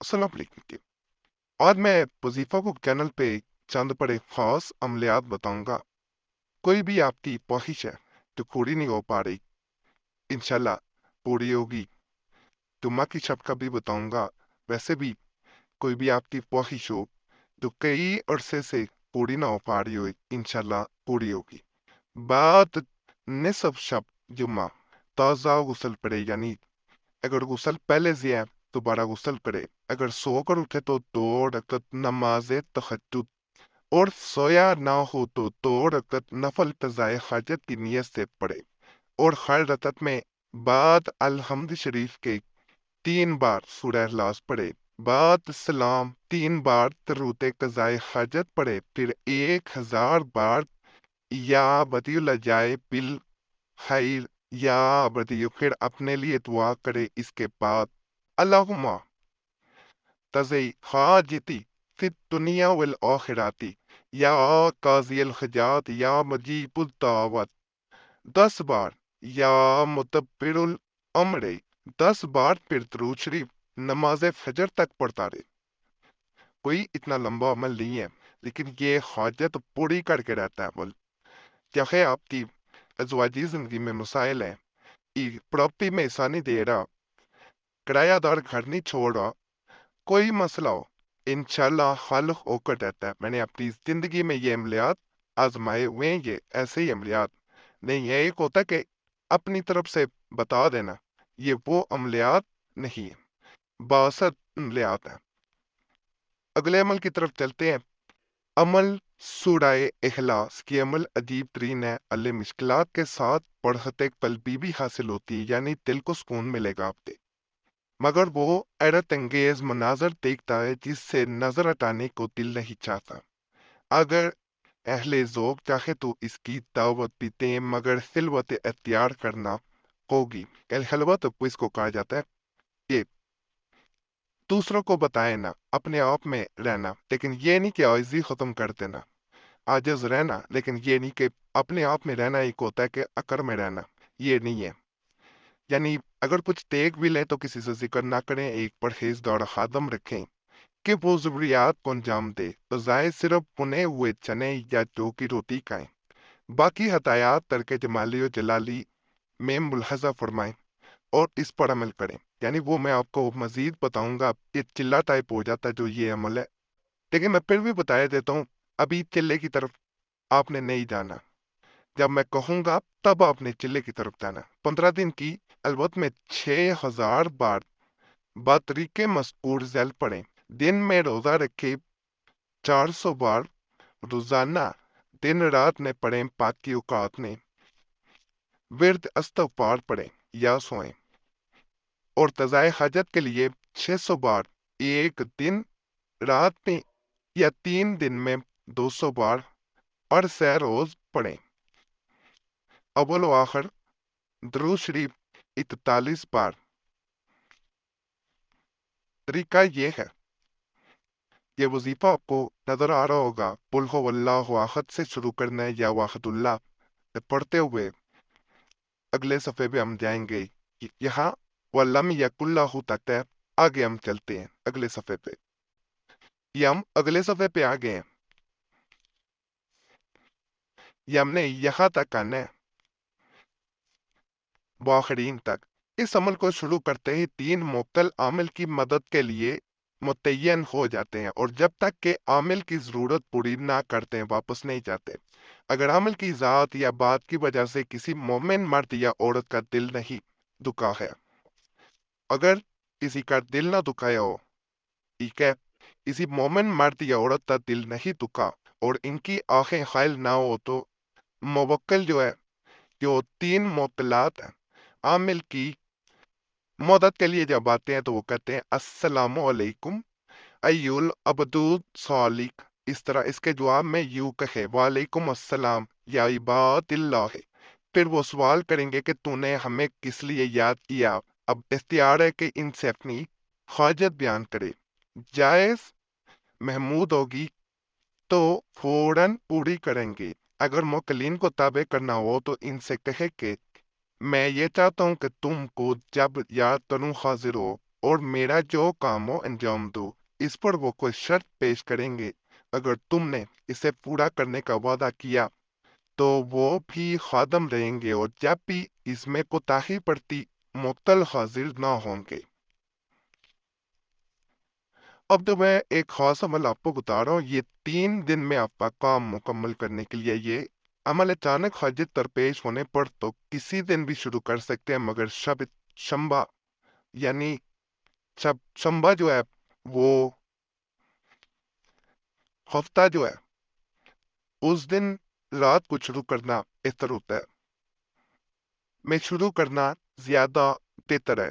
السلام علیکم ٹیم۔ آج میں وظیفہ کو چینل پہ چند بڑے خاص عملیات بتاؤں گا۔ کوئی بھی آپ کی خواہش ہے جو پوری نہیں ہو پا رہی، انشاءاللہ پوری ہوگی۔ جمعہ کی شب کا بھی بتاؤں گا۔ ویسے بھی کوئی بھی آپ کی خواہش ہو جو کئی عرصے سے پوری نہ ہو پا رہی ہو، انشاءاللہ پوری ہوگی۔ بعد نصف شب جمعہ تازہ غسل پڑے، یعنی اگر غسل پہلے سے ہے دوبارہ غسل کرے، اگر سو کر اٹھے تو 2 رکعت نماز تہجد، اور سویا نہ ہو تو 2 رکعت نفل قضائے حاجت کی نیت سے پڑھے، اور ہر رکعت میں بعد الحمد شریف کے 3 بار سورہ اخلاص پڑھے، بعد سلام 3 بار درود قضائے حاجت پڑھے، پھر 1000 بار یا بدی الجائے بالخیر یا بدی، پھر اپنے لیے دعا کرے۔ اس کے بعد اللہم تزئی حاجتی فی الدنیا والآخراتی یا قاضی الحجات یا مجیب الدعوت 10 بار، یا مدبر الامر 10 بار، پھر درود شریف نماز فجر تک پڑھتا رہے۔ کوئی اتنا لمبا عمل نہیں ہے، لیکن یہ حاجت پوری کر کے رہتا ہے عمل۔ چاہے آپ کی ازواجی زندگی میں مسائل ہیں، پراپرٹی میں حصہ نہیں دے رہا، کرایہ دار گھر نہیں چھوڑ رہا، کوئی مسئلہ ہو، انشاءاللہ حل ہو کر رہتا ہے۔ میں نے اپنی زندگی میں یہ عملیات آزمائے ہوئے ہیں، یہ ایسے ہی عملیات نہیں ہے۔ ایک ہوتا ہے کہ اپنی طرف سے بتا دینا، یہ وہ عملیات نہیں ہے، باسط عملیات ہیں۔ اگلے عمل کی طرف چلتے ہیں۔ عمل سورہ اخلاص کی عمل عجیب ترین ہے۔ اللہ مشکلات کے ساتھ پڑھتے قلبی بھی حاصل ہوتی ہے، یعنی دل کو سکون ملے گا آپ کے، مگر وہ حیرت انگیز مناظر دیکھتا ہے جس سے نظر ہٹانے کو دل نہیں چاہتا۔ اگر اہل ذوق چاہے تو اس کی دعوت بھی دیں، مگر خلوت اختیار کرنا ہوگی۔ خلوت اس کو کہا جاتا ہے کہ دوسروں کو بتائے نہ، اپنے آپ میں رہنا، لیکن یہ نہیں کہ عاجزی ختم کر دینا، عاجز رہنا، لیکن یہ نہیں کہ اپنے آپ میں رہنا ایک ہوتا ہے کہ اکر میں رہنا، یہ نہیں ہے۔ یعنی اگر کچھ دیکھ بھی لیں تو کسی سے ذکر نہ کریں، ایک پرہیزگار خادم رکھیں کہ وہ ضروریات کو انجام دے، بجائے صرف بنے ہوئے چنے یا جو کی روٹی کھائیں۔ باقی ہدایات ترک جمالی و جلالی میں ملاحظہ فرمائیں اور اس پر عمل کریں۔ یعنی وہ میں آپ کو مزید بتاؤں گا، یہ چلہ ٹائپ ہو جاتا ہے جو یہ عمل ہے، لیکن میں پھر بھی بتایا دیتا ہوں، ابھی چلے کی طرف آپ نے نہیں جانا، جب میں کہوں گا تب آپ نے چلے کی طرف جانا۔ 15 دن کی الوت میں 6000 بار بطریق مذکور ذیل پڑھیں، دن میں روزہ رکھے 400 بار روزانہ، دن رات میں پڑھیں، پاکی اوقات میں ورد استغفار پڑھیں یا سوئیں، اور قضائے حاجت کے لیے 600 بار ایک دن رات میں یا 3 دن میں 200 بار اور سہ روز پڑھیں۔ اول و آخر درود شریف 41 بار۔ طریقہ یہ ہے، یہ وظیفہ آپ کو نظر آ رہا ہوگا، قل هو اللہ احد سے شروع کرنا ہے یا واحد اللہ سے پڑھتے ہوئے اگلے صفحے پہ ہم جائیں گے۔ یہاں وَلَمْ يَكُنْ لَهُ تک ہے، آگے ہم چلتے ہیں اگلے صفحے پہ۔ یہ ہم اگلے صفحے پہ آگے ہیں، یہ ہم نے یہاں تک آنا ہے، بآخرین تک۔ اس عمل کو شروع کرتے ہی 3 مبتل عامل کی مدد کے لیے متعین ہو جاتے ہیں، اور جب تک کہ عامل کی ضرورت پوری نہ کرتے ہیں واپس نہیں جاتے۔ اگر عامل کی ذات یا بات کی وجہ سے کسی مومن مرد یا عورت کا دل نہیں دکھا ہے، اگر کسی کا دل نہ دکھایا ہو، ٹھیک ہے، کسی مومن مرد یا عورت کا دل نہیں دکھا اور ان کی آنکھیں خائل نہ ہو، تو موکل جو ہے، جو 3 معطلات ہیں عامل کی مدد کے لیے جب آتے ہیں تو وہ کہتے ہیں السلام علیکم ایول عبدود صالح۔ اس طرح اس کے جواب میں یوں کہے وعلیکم السلام یا عباد اللہ، پھر وہ سوال کریں گے کہ تو نے ہمیں کس لیے یاد کیا۔ اب اختیار ہے کہ ان سے اپنی حاجت بیان کرے، جائز محمود ہوگی تو فوراً پوری کریں گے۔ اگر موکلین کو تابع کرنا ہو تو ان سے کہے کہ میں یہ چاہتا ہوں کہ تم کو جب یاد کروں حاضر ہو، اور میرا جو کام ہو انجام دو۔ اس پر وہ کوئی شرط پیش کریں گے۔ اگر تم نے اسے پورا کرنے کا وعدہ کیا تو وہ بھی خادم رہیں گے، اور جب بھی اس میں کوتاہی پڑتی معطل حاضر نہ ہوں گے۔ اب تو میں ایک خاص عمل آپ کو بتا رہا ہوں، یہ 3 دن میں آپ کا کام مکمل کرنے کے لیے۔ یہ عمل اچانک حاجت درپیش ہونے پر تو کسی دن بھی شروع کر سکتے ہیں، مگر شنبہ یعنی شنبہ جو ہے وہ ہفتہ جو ہے اس دن رات کو شروع کرنا بہتر ہوتا ہے۔ میں شروع کرنا زیادہ بہتر ہے۔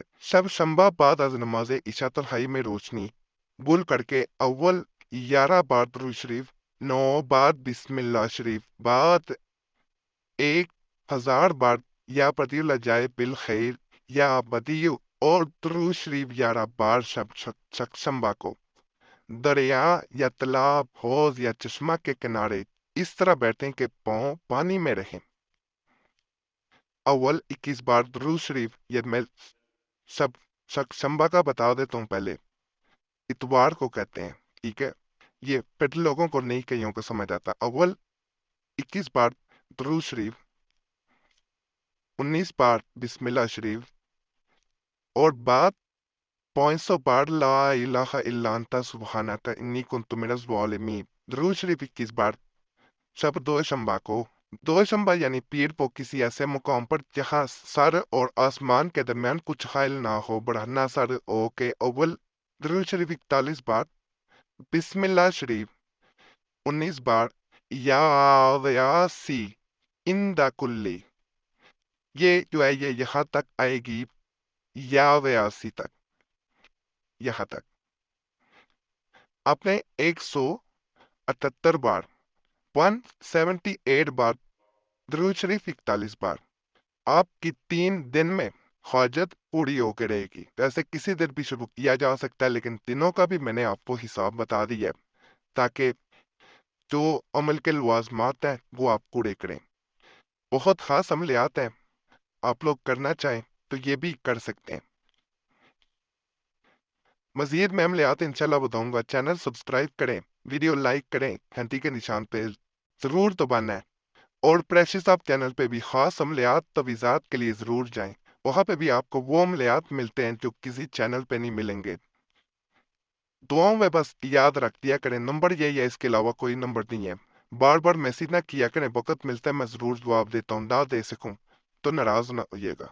شنبہ بعد از نماز عشاء تنہائی میں روشنی گل کر کے اول 11 بار درود شریف، 9 بار بسم اللہ شریف، بعد 1000 بار یا بدیع الجائے بالخیر یا بدیع، اور درود شریف 11 بار شنبہ کو دریا یا تالاب، حوض یا چشمہ کے کنارے اس طرح بیٹھیں کہ پاؤں پانی میں رہیں۔ اول 21 بار درود شریف، یہ میں شنبہ کا بتا دیتا ہوں پہلے، اتوار کو کہتے ہیں، ٹھیک ہے؟ یہ پھر لوگوں کو نہیں کئیوں کو سمجھ آتا۔ اول 21 بار درود شریف، 19 بار بسم اللہ شریف، اور بعد 500 بار لا الہ الا انت سبحانک انی کنت من الظالمین۔ درود شریف 21 بار شب دو شنبہ کو، دو شنبہ یعنی پیر کو کسی ایسے مقام پر جہاں سر اور آسمان کے درمیان کچھ حائل نہ ہو، بڑھنا سر ہو کے اول درود شریف 41 بار، بسم اللہ شریف 19 بار، یا ویاسی اندہ کلی، یہ جو ہے یہ یہاں تک آئے گی، یا ویاسی تک، یہاں تک آپ نے 178 بار 178 بار درود شریف 41 بار آپ کی 3 دن میں حاجت پوری ہو کے رہے گی۔ ویسے کسی دن بھی شروع کیا جا سکتا ہے، لیکن دنوں کا بھی میں نے آپ کو حساب بتا دیا ہے تاکہ جو عمل کے لوازمات ہیں وہ آپ پورے کریں۔ بہت خاص عملیات ہیں، آپ لوگ کرنا چاہیں تو یہ بھی کر سکتے ہیں۔ مزید میں عملیات انشاءاللہ بتاؤں گا۔ چینل سبسکرائب کریں، ویڈیو لائک کریں، گھنٹی کے نشان پہ ضرور دبانا ہے، اور پریشس آپ چینل پہ بھی خاص عملیات تویزات کے لیے ضرور جائیں۔ وہاں پہ بھی آپ کو وہ عملیات ملتے ہیں جو کسی چینل پہ نہیں ملیں گے۔ دعاؤں میں بس یاد رکھ دیا کریں، نمبر یہی ہے، اس کے علاوہ کوئی نمبر نہیں ہے۔ بار بار میسج نہ کیا کریں، وقت ملتا ہے میں ضرور جواب دیتا ہوں، نہ دے سکوں تو ناراض نہ ہوئیے گا۔